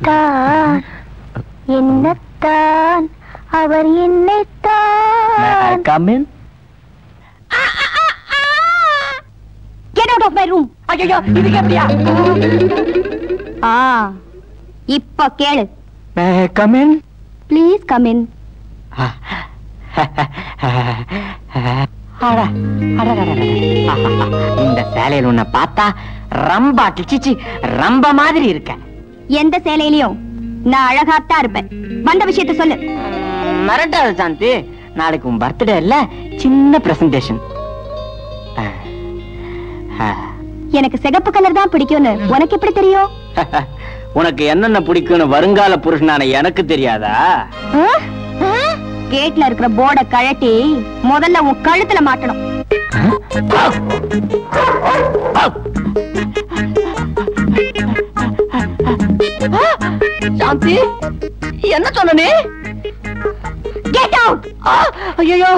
என்னத்தான் என்னத்தான் அவர் என்னைத்தான். Come in. Get out of my room. ஐயோ இதுக்கு எப்படியா? இப்ப கேளு. Come in. Please come in. இந்த சேலையில் உன்னை பார்த்தா ரம்பா கிச்சிச்சி ரம்ப மாதிரி இருக்க. எந்த சேலையிலயும் நான் அழகாத்தான் இருப்பேன். வந்த விஷயத்த சொல்லு. மிரட்டாத சாந்தி, நாளைக்கு உன் பர்த்டே இல்ல, சின்ன பிரசன்டேஷன். எனக்கு சிகப்பு கலர் தான் பிடிக்கும்னு உனக்கு எப்படி தெரியும்? உனக்கு என்னென்ன பிடிக்கும்னு வருங்கால புருஷனான எனக்கு தெரியாதா? கேட்ல இருக்கிற போர்ட கழட்டி முதல்ல உன் கழுத்துல மாட்டணும். சாந்தி, என்ன சொன்ன நீ? Get out! ஐயோ